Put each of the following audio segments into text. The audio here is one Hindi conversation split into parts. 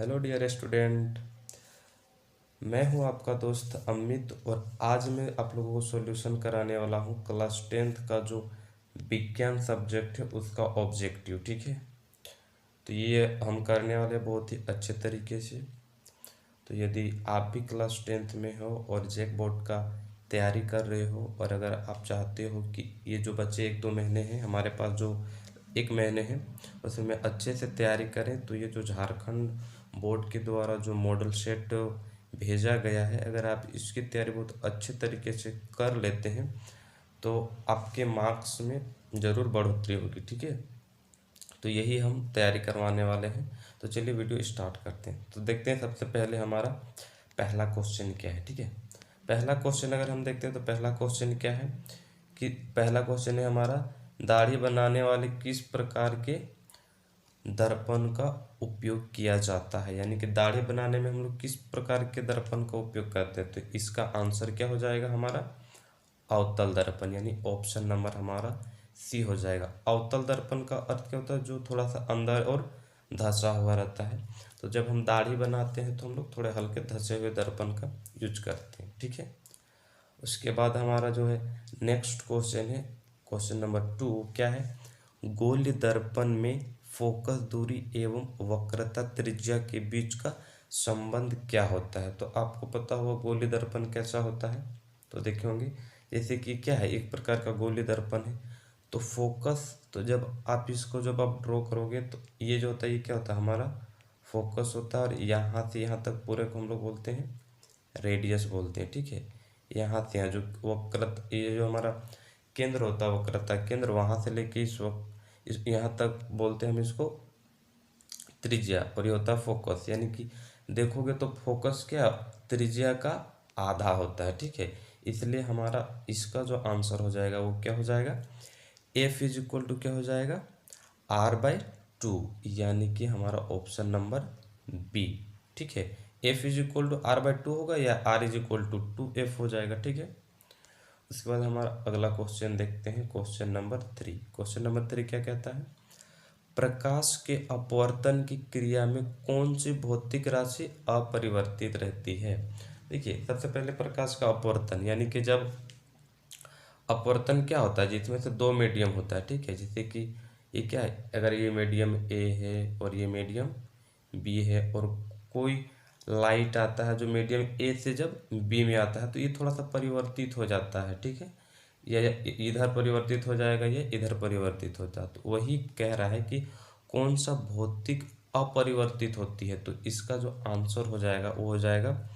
Hello dear student. मैं हूं आपका दोस्त अमित और आज मैं आप लोगों को सॉल्यूशन कराने वाला हूं क्लास 10th का जो विज्ञान सब्जेक्ट है उसका ऑब्जेक्टिव। ठीक है, तो ये हम करने वाले हैं बहुत ही अच्छे तरीके से। तो यदि आप भी क्लास 10th में हो और जैक बोर्ड का तैयारी कर रहे हो और अगर आप चाहते हो कि ये जो बच्चे 1-2 महीने हैं हमारे पास, जो 1 महीने हैं उसमें अच्छे से तैयारी करें, तो ये जो झारखंड बोर्ड के द्वारा जो मॉडल सेट भेजा गया है, अगर आप इसकी तैयारी बहुत अच्छे तरीके से कर लेते हैं तो आपके मार्क्स में ज़रूर बढ़ोतरी होगी। ठीक है, तो यही हम तैयारी करवाने वाले हैं। तो चलिए वीडियो स्टार्ट करते हैं। तो देखते हैं सबसे पहले हमारा पहला क्वेश्चन क्या है। ठीक है, पहला क्वेश्चन अगर हम देखते हैं तो पहला क्वेश्चन क्या है कि पहला क्वेश्चन है हमारा, दाढ़ी बनाने वाले किस प्रकार के दर्पण का उपयोग किया जाता है। यानी कि दाढ़ी बनाने में हम लोग किस प्रकार के दर्पण का उपयोग करते हैं। तो इसका आंसर क्या हो जाएगा हमारा, अवतल दर्पण, यानी ऑप्शन नंबर हमारा सी हो जाएगा। अवतल दर्पण का अर्थ क्या होता है, जो थोड़ा सा अंदर और धंसा हुआ रहता है। तो जब हम दाढ़ी बनाते हैं तो हम लोग थोड़े हल्के धंसे हुए दर्पण का यूज करते हैं। ठीक है, उसके बाद हमारा जो है नेक्स्ट क्वेश्चन है, क्वेश्चन नंबर 2 क्या है, गोल्य दर्पण में फोकस दूरी एवं वक्रता त्रिज्या के बीच का संबंध क्या होता है। तो आपको पता होगा गोल्य दर्पण कैसा होता है। तो देखे होंगे जैसे कि क्या है, एक प्रकार का गोल्य दर्पण है। तो फोकस, तो जब आप इसको जब आप ड्रॉ करोगे तो ये जो होता है, ये क्या होता है हमारा फोकस होता है, और यहाँ से यहाँ तक पूरे को हम लोग बोलते हैं रेडियस बोलते हैं। ठीक है, यहाँ से यहाँ जो वक्रता, ये जो हमारा केंद्र होता है वक्रता केंद्र, वहाँ से लेके इस यहाँ तक बोलते हैं हम इसको त्रिज्या, और ये होता है फोकस। यानी कि देखोगे तो फोकस क्या त्रिज्या का आधा होता है। ठीक है, इसलिए हमारा इसका जो आंसर हो जाएगा वो क्या हो जाएगा, एफ इज इक्वल टू क्या हो जाएगा, R/2, यानी कि हमारा ऑप्शन नंबर बी। ठीक है, F is equal to R/2 होगा या R is equal to 2F हो जाएगा। ठीक है, उसके बाद हमारा अगला क्वेश्चन देखते हैं, क्वेश्चन नंबर 3। क्वेश्चन नंबर 3 क्या कहता है, प्रकाश के अपवर्तन की क्रिया में कौन सी भौतिक राशि अपरिवर्तित रहती है। देखिए सबसे पहले प्रकाश का अपवर्तन, यानी कि जब अपवर्तन क्या होता है, जिसमें से दो मीडियम होता है। ठीक है, जैसे कि ये क्या है, अगर ये मीडियम ए है और ये मीडियम बी है, और कोई लाइट आता है जो मीडियम ए से जब बी में आता है तो ये थोड़ा सा परिवर्तित हो जाता है। ठीक है, ये इधर परिवर्तित हो जाएगा, ये इधर परिवर्तित होता है। तो वही कह रहा है कि कौन सा भौतिक अपरिवर्तित होती है। तो इसका जो आंसर हो जाएगा वो हो जाएगा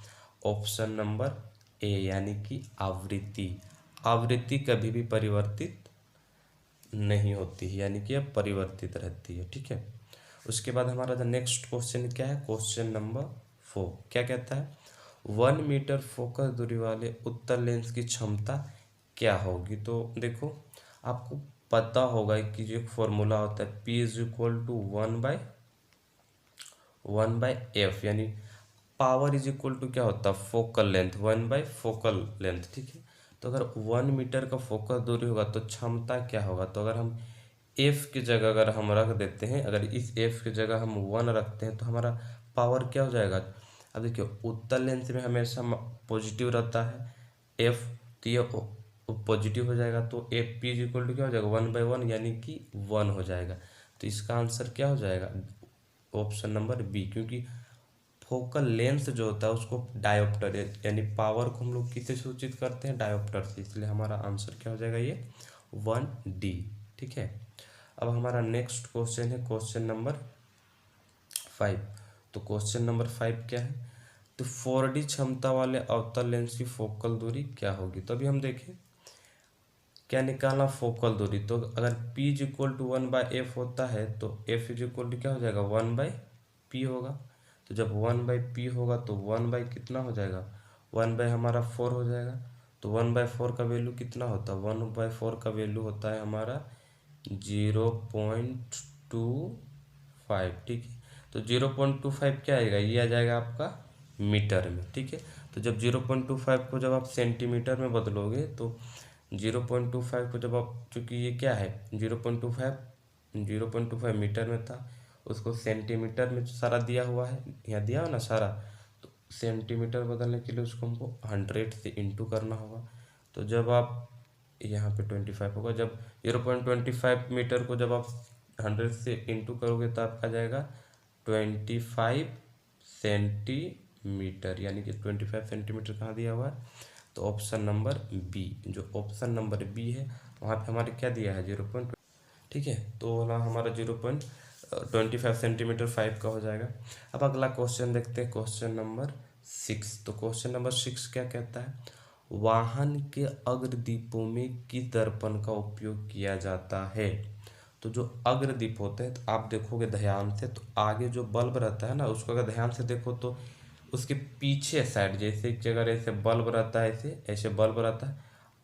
ऑप्शन नंबर ए, यानी कि आवृत्ति। आवृत्ति कभी भी परिवर्तित नहीं होती है, यानी कि अब परिवर्तित रहती है। ठीक है, उसके बाद हमारा जो नेक्स्ट क्वेश्चन क्या है, क्वेश्चन नंबर 4 क्या कहता है, 1 मीटर फोकस दूरी वाले उत्तल लेंस की क्षमता क्या होगी। तो देखो आपको पता होगा कि जो एक फॉर्मूला होता है P is equal to 1/f, यानी पावर इज इक्वल टू क्या होता है फोकल लेंथ, 1/फोकल लेंथ। ठीक है, तो अगर 1 मीटर का फोकस दूरी होगा तो क्षमता क्या होगा। तो अगर हम एफ की जगह अगर हम रख देते हैं, अगर इस एफ की जगह हम 1 रखते हैं तो हमारा पावर क्या हो जाएगा। अब देखिए उत्तल लेंस में हमेशा पॉजिटिव रहता है एफ, तो ये पॉजिटिव हो जाएगा, तो F P is equal to क्या हो जाएगा 1/1, यानी कि 1 हो जाएगा। तो इसका आंसर क्या हो जाएगा, ऑप्शन नंबर बी, क्योंकि फोकल लेंथ जो होता है उसको डायोप्टर, यानी पावर को हम लोग किससे सूचित करते हैं, डायोप्टर से, इसलिए हमारा आंसर क्या हो जाएगा ये 1D। ठीक है, अब हमारा नेक्स्ट क्वेश्चन है क्वेश्चन नंबर 5। तो क्वेश्चन नंबर 5 क्या है, तो 4D क्षमता वाले अवतल लेंस की फोकल दूरी क्या होगी। तो अभी हम देखें क्या निकालना फोकल दूरी, तो अगर P is equal to 1/f होता है तो F इज इक्वल टू क्या हो जाएगा 1/p होगा। तो जब 1/p होगा तो 1 कितना हो जाएगा, 1 हमारा 4 हो जाएगा। तो 1/4 का वैल्यू कितना होता है, 1/4 का वैल्यू होता है हमारा 0.25। ठीक है, तो 0.25 क्या आएगा, ये आ जाएगा आपका मीटर में। ठीक है, तो जब 0.25 को जब आप सेंटीमीटर में बदलोगे तो 0.25 को जब आप, चूँकि ये क्या है 0.25 मीटर में था, उसको सेंटीमीटर में सारा दिया हुआ है, यहाँ दिया हो ना सारा, तो सेंटीमीटर बदलने के लिए उसको हमको 100 से इंटू करना होगा। तो जब आप यहाँ पे 25 होगा, जब 0.25 मीटर को जब आप 100 से इंटू करोगे तो आपका जाएगा 25 सेंटीमीटर, यानी कि 25 सेंटीमीटर कहाँ दिया हुआ है, तो ऑप्शन नंबर बी, जो ऑप्शन नंबर बी है वहाँ पे हमारे क्या दिया है 0. ठीक है, तो वाला हमारा 0.25 सेंटीमीटर 5 का हो जाएगा। अब अगला क्वेश्चन देखते हैं, क्वेश्चन नंबर 6। तो क्वेश्चन नंबर 6 क्या कहता है, वाहन के अग्रदीपों में किस दर्पण का उपयोग किया जाता है। तो जो अग्रदीप होते हैं, तो आप देखोगे ध्यान से, तो आगे जो बल्ब रहता है ना, उसको अगर ध्यान से देखो तो उसके पीछे साइड, जैसे एक जगह ऐसे बल्ब रहता है, ऐसे ऐसे बल्ब रहता है,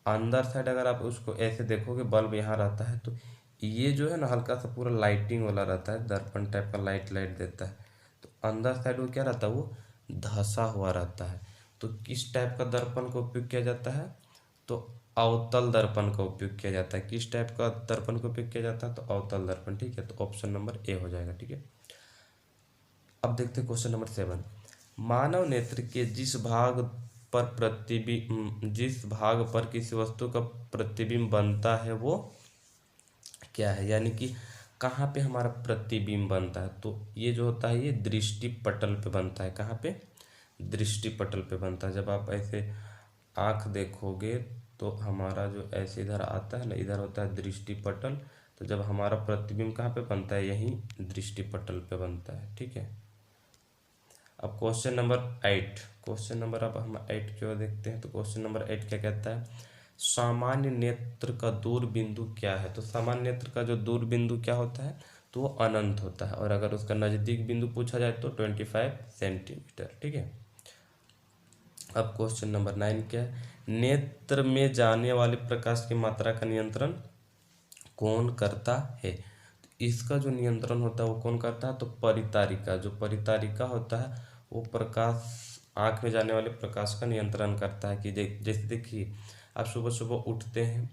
अंदर साइड अगर आप उसको ऐसे देखोगे बल्ब यहाँ रहता है, तो ये जो है ना हल्का सा पूरा लाइटिंग वाला रहता है, दर्पण टाइप का लाइट देता है। तो अंदर साइड वो क्या रहता है, वो धंसा हुआ रहता है। तो किस टाइप का दर्पण का उपयोग किया जाता है, तो अवतल दर्पण का उपयोग किया जाता है। किस टाइप का दर्पण का उपयोग किया जाता है, तो अवतल दर्पण। ठीक है, तो ऑप्शन नंबर ए हो जाएगा। ठीक है, अब देखते हैं क्वेश्चन नंबर 7। मानव नेत्र के जिस भाग पर किसी वस्तु का प्रतिबिंब बनता है वो क्या है, यानी कि कहाँ पे हमारा प्रतिबिंब बनता है। तो ये जो होता है ये दृष्टि पटल पे बनता है। कहाँ पे, दृष्टि पटल पे बनता है। जब आप ऐसे आँख देखोगे तो हमारा जो ऐसे इधर आता है ना, इधर होता है दृष्टि पटल। तो जब हमारा प्रतिबिंब कहाँ पे बनता है, यहीं दृष्टि पटल पे बनता है। ठीक है, अब क्वेश्चन नंबर 8, क्वेश्चन नंबर अब हम 8 की ओर देखते हैं। तो क्वेश्चन नंबर 8 क्या कहता है, सामान्य नेत्र का दूर बिंदु क्या है। तो सामान्य नेत्र का जो दूर बिंदु क्या होता है, तो वो अनंत होता है, और अगर उसका नज़दीक बिंदु पूछा जाए तो 25 सेंटीमीटर। ठीक है, अब क्वेश्चन नंबर 9 क्या है, नेत्र में जाने वाले प्रकाश की मात्रा का नियंत्रण कौन करता है। तो इसका जो नियंत्रण होता है वो कौन करता है, तो परितारिका। जो परितारिका होता है वो प्रकाश, आँख में जाने वाले प्रकाश का नियंत्रण करता है। कि जैसे देखिए, आप सुबह सुबह उठते हैं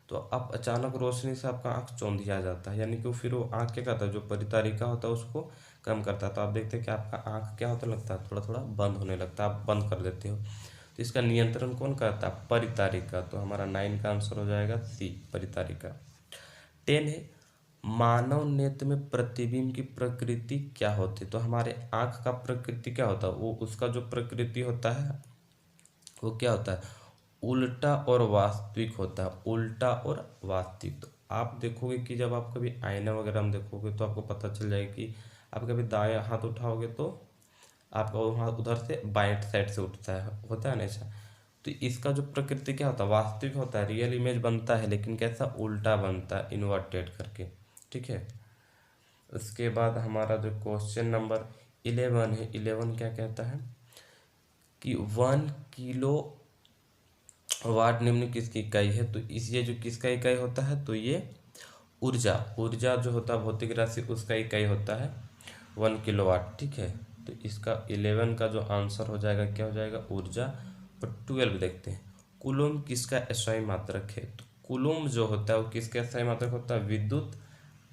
तो आप अचानक रोशनी से आपका आँख चौंधिया जाता है, यानी कि फिर वो आँख क्या करता है, जो परितारिका होता है उसको कम करता है। तो आप देखते हैं कि आपका आँख क्या होता लगता है, थोड़ा थोड़ा बंद होने लगता है, आप बंद कर देते हो। तो इसका नियंत्रण कौन करता है, परितारिका। तो हमारा 9 का आंसर हो जाएगा सी, परितारिका। 10 है, मानव नेत्र में प्रतिबिंब की प्रकृति क्या होती है। तो हमारे आँख का प्रकृति क्या होता है, वो उसका जो प्रकृति होता है वो क्या होता है, उल्टा और वास्तविक होता है। उल्टा और वास्तविक। तो आप देखोगे कि जब आप कभी आईना वगैरह में देखोगे तो आपको पता चल जाएगा कि आप कभी दाएं हाथ उठाओगे तो आपका वो हाथ उधर से बाएं साइड से उठता है, होता है ना ऐसा। तो इसका जो प्रकृति क्या होता है, वास्तविक होता है, रियल इमेज बनता है, लेकिन कैसा, उल्टा बनता है, इन्वर्टेड करके। ठीक है, उसके बाद हमारा जो क्वेश्चन नंबर 11 है, 11 क्या कहता है कि 1 किलो वाट निम्न किसकी इकाई है। तो इस ये जो किसका इकाई होता है, तो ये ऊर्जा, ऊर्जा जो होता है भौतिक राशि, उसका इकाई होता है 1 किलोवाट। ठीक है, तो इसका 11 का जो आंसर हो जाएगा क्या हो जाएगा, ऊर्जा। और 12 देखते हैं, कूलम किसका SI मात्रक है। तो कूलम जो होता है वो किसका SI मात्रक होता है, विद्युत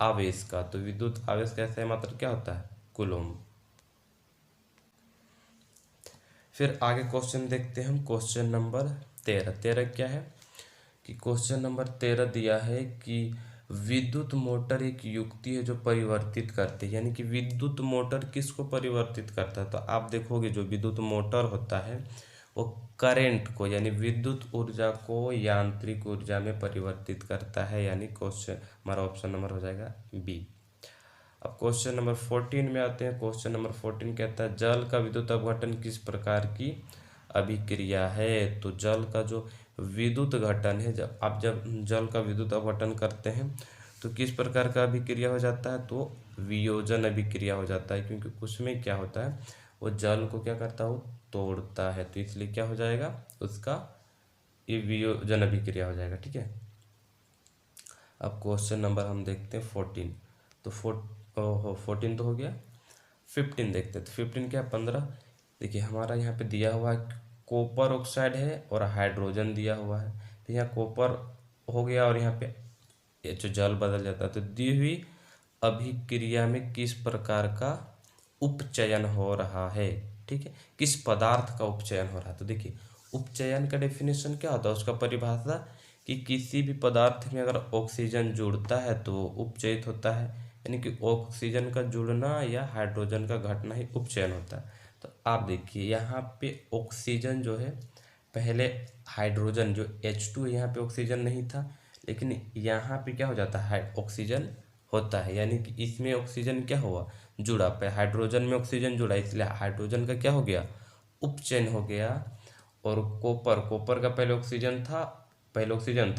आवेश का। तो विद्युत आवेश का SI मात्रक क्या होता है, कूलम। फिर आगे क्वेश्चन देखते हैं हम, क्वेश्चन नंबर 13। 13 क्या है कि क्वेश्चन नंबर 13 दिया है कि विद्युत मोटर एक युक्ति है जो परिवर्तित करती है, यानी कि विद्युत मोटर किसको परिवर्तित करता है। तो आप देखोगे जो विद्युत मोटर होता है वो करंट को, यानी विद्युत ऊर्जा को यांत्रिक ऊर्जा में परिवर्तित करता है, यानी क्वेश्चन हमारा ऑप्शन नंबर हो जाएगा बी। अब क्वेश्चन नंबर 14 में आते हैं। क्वेश्चन नंबर 14 कहता है जल का विद्युत अपघटन किस प्रकार की अभिक्रिया है। तो जल का जो विद्युत घटन है, जब जल का विद्युत अपघटन करते हैं तो किस प्रकार का अभिक्रिया हो जाता है, तो वियोजन अभिक्रिया हो जाता है, क्योंकि उसमें क्या होता है, वो जल को क्या करता है, वो तोड़ता है। तो इसलिए क्या हो जाएगा उसका, ये वियोजन अभिक्रिया हो जाएगा। ठीक है, अब क्वेश्चन नंबर हम देखते हैं 14। तो 14 तो हो गया। 15 देखते हैं, तो 15 क्या है, 15। देखिए हमारा यहाँ पे दिया हुआ है कॉपर ऑक्साइड है और हाइड्रोजन दिया हुआ है। तो यहाँ कॉपर हो गया और यहाँ पे ये जो जल बदल जाता है, तो दी हुई अभिक्रिया में किस प्रकार का उपचयन हो रहा है। ठीक है, किस पदार्थ का उपचयन हो रहा है। तो देखिए, उपचयन का डेफिनेशन क्या होता है, उसका परिभाषा कि किसी भी पदार्थ में अगर ऑक्सीजन जुड़ता है तो उपचयित होता है, यानी कि ऑक्सीजन का जुड़ना या हाइड्रोजन का घटना ही उपचयन होता है। तो आप देखिए यहाँ पे ऑक्सीजन जो है, पहले हाइड्रोजन जो H2 है, यहाँ पे ऑक्सीजन नहीं था, लेकिन यहाँ पे क्या हो जाता है, ऑक्सीजन होता है, यानी कि इसमें ऑक्सीजन क्या हुआ, जुड़ा पे हाइड्रोजन में ऑक्सीजन जुड़ा, इसलिए हाइड्रोजन का क्या हो गया, उपचयन हो गया। और कॉपर का पहले ऑक्सीजन था,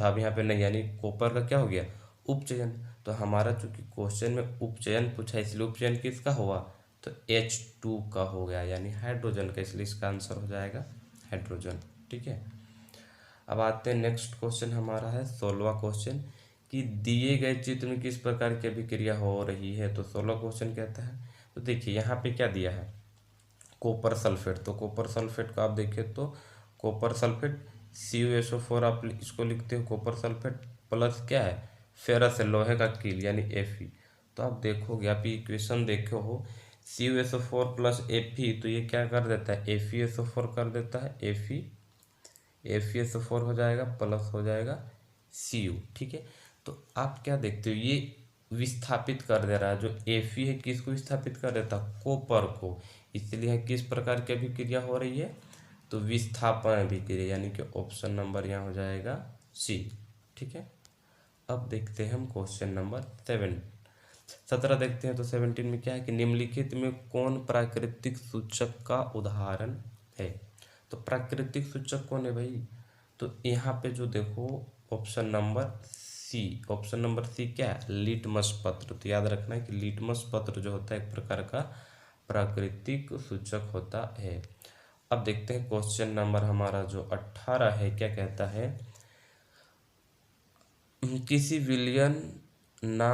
अब यहाँ पे नहीं, यानी कॉपर का क्या हो गया, उपचयन। तो हमारा चूंकि क्वेश्चन में उपचयन पूछा, इसलिए उपचयन किसका हुआ, तो H2 का हो गया, यानी हाइड्रोजन का, इसलिए इसका आंसर हो जाएगा हाइड्रोजन। ठीक है, अब आते हैं नेक्स्ट क्वेश्चन, हमारा है 16वां क्वेश्चन कि दिए गए चित्र में किस प्रकार की अभिक्रिया हो रही है। तो 16 क्वेश्चन कहता है, तो देखिए यहाँ पे क्या दिया है, कॉपर सल्फेट। तो कॉपर सल्फेट को आप देखें तो कॉपर सल्फेट CuSO4, आप इसको लिखते हो कॉपर सल्फेट प्लस क्या है, फेरस है, लोहे का कील, यानी Fe। तो आप देखोगे, आप ये इक्वेशन देखे हो, CuSO4 प्लस Fe, तो ये क्या कर देता है, FeSO4 कर देता है, FeSO4 हो जाएगा, प्लस हो जाएगा Cu। ठीक है, तो आप क्या देखते हो, ये विस्थापित कर दे रहा है, जो Fe है किसको विस्थापित कर देता है, कॉपर को, इसलिए किस प्रकार की अभिक्रिया हो रही है, तो विस्थापन अभिक्रिया, यानी कि ऑप्शन नंबर यहाँ हो जाएगा C। ठीक है, अब देखते हैं हम क्वेश्चन नंबर 17 देखते हैं। तो 17 में क्या है कि निम्नलिखित में कौन प्राकृतिक सूचक का उदाहरण है। तो प्राकृतिक सूचक कौन है भाई, तो यहाँ पे जो देखो ऑप्शन नंबर सी क्या है, लिटमस पत्र। तो याद रखना है कि लिटमस पत्र जो होता है एक प्रकार का प्राकृतिक सूचक होता है। अब देखते हैं क्वेश्चन नंबर हमारा जो 18 है, क्या कहता है, किसी विलयन ना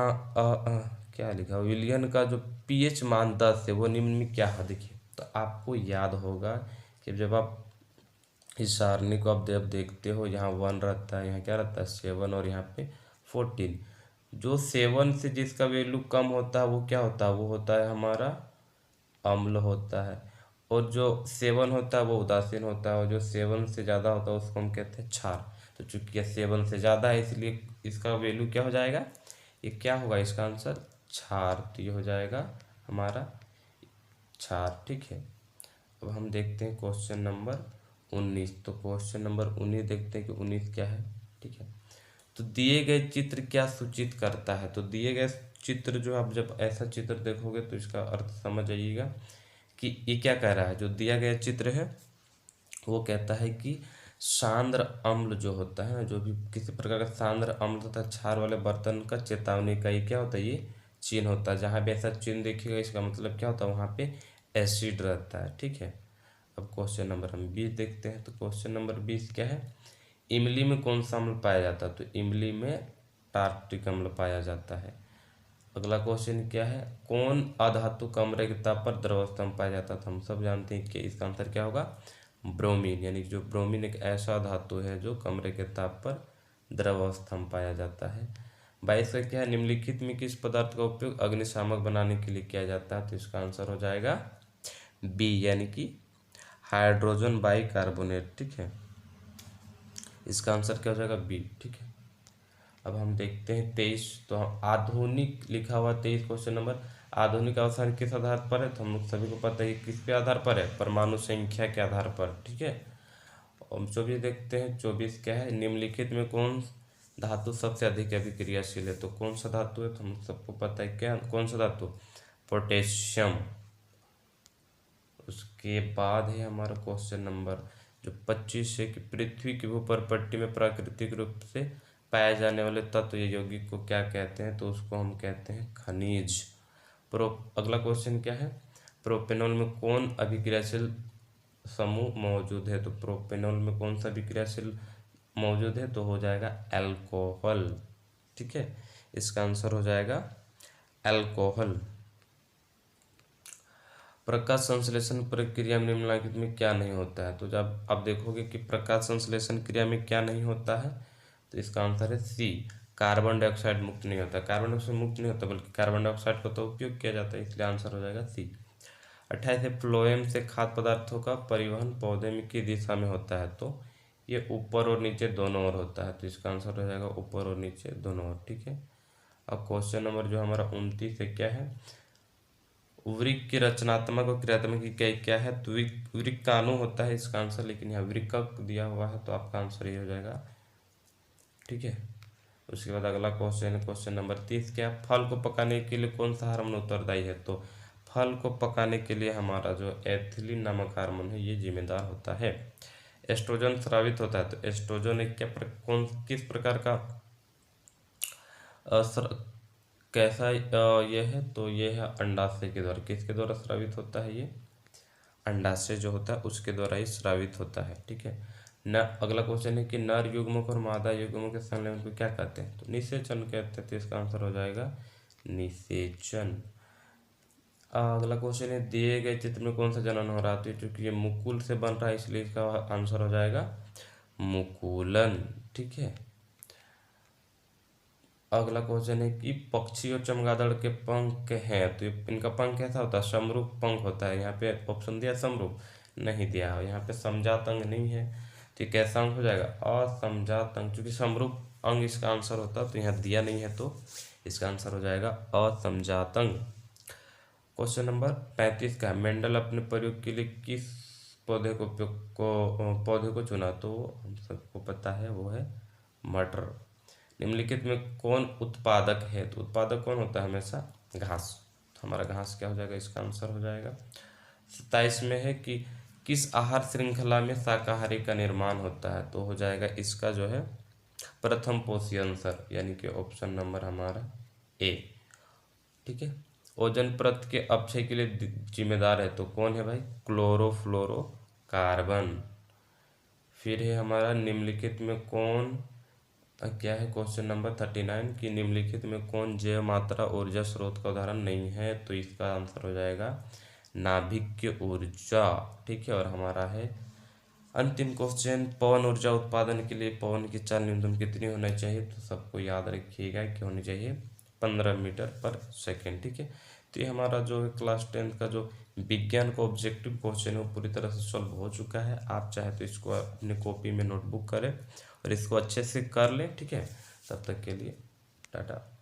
क्या लिखा, विलयन का जो pH मान 10 है वो निम्न में क्या है। देखिए, तो आपको याद होगा कि जब आप इस सारणी को आप जब देखते हो, यहाँ 1 रहता है, यहाँ क्या रहता है 7, और यहाँ पे 14। जो 7 से जिसका वैल्यू कम होता है वो क्या होता है, वो होता है हमारा अम्ल होता है, और जो 7 होता है वो उदासीन होता है, और जो 7 से ज़्यादा होता है उसको हम कहते हैं क्षार। तो चूंकि यह 7 से ज़्यादा है, इसलिए इसका वैल्यू क्या हो जाएगा, ये क्या होगा, इसका आंसर क्षार। तो ये हो जाएगा हमारा क्षार। ठीक है, अब हम देखते हैं क्वेश्चन नंबर 19। तो क्वेश्चन नंबर 19 देखते हैं कि 19 क्या है। ठीक है, तो दिए गए चित्र क्या सूचित करता है। तो दिए गए चित्र जो, आप जब ऐसा चित्र देखोगे तो इसका अर्थ समझ जाइएगा कि ये क्या कह रहा है। जो दिया गया चित्र है वो कहता है कि सांद्र अम्ल जो होता है, जो भी किसी प्रकार का सांद्र अम्ल तथा क्षार वाले बर्तन का चेतावनी का ये क्या होता है, ये चिन्ह होता है। जहाँ भी ऐसा चिन्ह देखिएगा इसका मतलब क्या होता है, वहाँ पे एसिड रहता है। ठीक है, अब क्वेश्चन नंबर हम 20 देखते हैं। तो क्वेश्चन नंबर 20 क्या है, इमली में कौन सा अम्ल पाया जाता है। तो इमली में टार्टिक अम्ल पाया जाता है। अगला क्वेश्चन क्या है, कौन अधातु कमरे के ताप पर द्रव अवस्था में पाया जाता है। तो हम सब जानते हैं कि इसका आंसर क्या होगा, ब्रोमीन, यानी जो ब्रोमीन एक ऐसा धातु है जो कमरे के ताप पर द्रव अवस्था में पाया जाता है। 22 का क्या है, निम्नलिखित में किस पदार्थ का उपयोग अग्निशामक बनाने के लिए किया जाता है। तो इसका आंसर हो जाएगा बी, यानी कि हाइड्रोजन बाइकार्बोनेट। ठीक है, इसका आंसर क्या हो जाएगा बी। ठीक है, अब हम देखते हैं 23। तो हम आधुनिक लिखा हुआ 23 क्वेश्चन नंबर, आधुनिक अवसान किस आधार पर है। तो हम लोग सभी को पता है किस पे आधार पर है, परमाणु संख्या के आधार पर। ठीक है, हम 24 देखते हैं। 24 क्या है, निम्नलिखित में कौन धातु सबसे अधिक अभिक्रियाशील है। तो कौन सा धातु है, तो हम सबको पता है क्या, कौन सा धातु, पोटेशियम। उसके बाद है हमारा क्वेश्चन नंबर जो 25 है कि पृथ्वी की ऊपर पट्टी में प्राकृतिक रूप से पाए जाने वाले तत्व या यौगिक को क्या कहते हैं। तो उसको हम कहते हैं खनिज। अगला क्वेश्चन क्या है, प्रोपेनॉल में कौन अभिक्रियाशील समूह मौजूद है। तो प्रोपेनॉल में कौन सा अभिक्रियाशील मौजूद है, तो हो जाएगा अल्कोहल। ठीक है, इसका आंसर हो जाएगा अल्कोहल। प्रकाश संश्लेषण प्रक्रिया में निम्नलिखित में क्या नहीं होता है। तो जब आप देखोगे कि प्रकाश संश्लेषण क्रिया में क्या नहीं होता है, तो इसका आंसर है सी, कार्बन डाइऑक्साइड मुक्त नहीं होता। कार्बन डाइऑक्साइड मुक्त नहीं होता बल्कि कार्बन डाइऑक्साइड का तो उपयोग किया जाता है, इसलिए आंसर हो जाएगा सी। 28 है फ्लोएम से खाद्य पदार्थों का परिवहन पौधे में किस दिशा में होता है, तो ये ऊपर और नीचे दोनों ओर होता है, तो इसका आंसर हो जाएगा ऊपर और नीचे दोनों ओर। ठीक है, अब क्वेश्चन नंबर जो हमारा 29 है क्या है, वृक्क की रचनात्मक और क्रियात्मक इकाई क्या है, तो वृक्क का अणु होता है इसका आंसर, लेकिन यहाँ वृक्क दिया हुआ है तो आपका आंसर ये हो जाएगा। ठीक है, उसके बाद अगला क्वेश्चन है क्वेश्चन नंबर 30 क्या, फल को पकाने के लिए कौन सा हार्मोन उत्तरदायी है, तो फल को पकाने के लिए हमारा जो एथिलीन नामक हार्मोन है ये जिम्मेदार होता है। एस्ट्रोजन स्रावित होता है, तो एस्ट्रोजन एक किस प्रकार का कैसा ये है, तो ये है अंडाशय के द्वारा, किसके द्वारा स्रावित होता है, ये अंडाशय जो होता है उसके द्वारा ही स्रावित होता है। ठीक है, न अगला क्वेश्चन है कि नर युग्मक और मादा युग्मक के संलयन को क्या कहते हैं, तो निषेचन कहते हैं, तो इसका आंसर हो जाएगा निषेचन। अगला क्वेश्चन है दिए गए चित्र में कौन सा जनन हो रहा है, तो चूंकि ये मुकुल से बन रहा है इसलिए इसका आंसर हो जाएगा मुकुलन। ठीक है, अगला क्वेश्चन है कि पक्षी और चमगादड़ के पंख हैं, तो इनका पंख कैसा होता है, समरूप पंख होता है। यहाँ पे ऑप्शन दिया समरूप, नहीं दिया है, यहाँ पे समजात अंग नहीं है, तो ये कैसा अंग हो जाएगा, असमजात अंग, क्योंकि समरूप अंग इसका आंसर होता है, तो यहाँ दिया नहीं है तो इसका आंसर हो जाएगा असमजात अंग। क्वेश्चन नंबर 35 का, मेंडल अपने प्रयोग के लिए किस पौधे को चुना, तो हम सबको पता है वो है मटर। निम्नलिखित में कौन उत्पादक है, तो उत्पादक कौन होता है हमेशा, घास, तो हमारा घास क्या हो जाएगा, इसका आंसर हो जाएगा। 27 में है कि किस आहार श्रृंखला में शाकाहारी का निर्माण होता है, तो हो जाएगा इसका जो है प्रथम पोषी अंसर, यानी कि ऑप्शन नंबर हमारा ए। ठीक है, ओजोन परत के अपक्षय के लिए जिम्मेदार है, तो कौन है भाई, क्लोरोफ्लोरोकार्बन। फिर है हमारा निम्नलिखित में कौन क्या है, क्वेश्चन नंबर 39 कि निम्नलिखित में कौन जैव मात्रा ऊर्जा स्रोत का उदाहरण नहीं है, तो इसका आंसर हो जाएगा नाभिकीय ऊर्जा। ठीक है, और हमारा है अंतिम क्वेश्चन, पवन ऊर्जा उत्पादन के लिए पवन की चाल न्यूनतम कितनी होनी चाहिए, तो सबको याद रखिएगा कि होनी चाहिए 15 मीटर पर सेकेंड। ठीक है, तो ये हमारा जो है क्लास 10 का जो विज्ञान का ऑब्जेक्टिव क्वेश्चन है वो पूरी तरह से सॉल्व हो चुका है। आप चाहे तो इसको अपने कॉपी में नोटबुक करें और इसको अच्छे से कर लें। ठीक है, तब तक के लिए टाटा।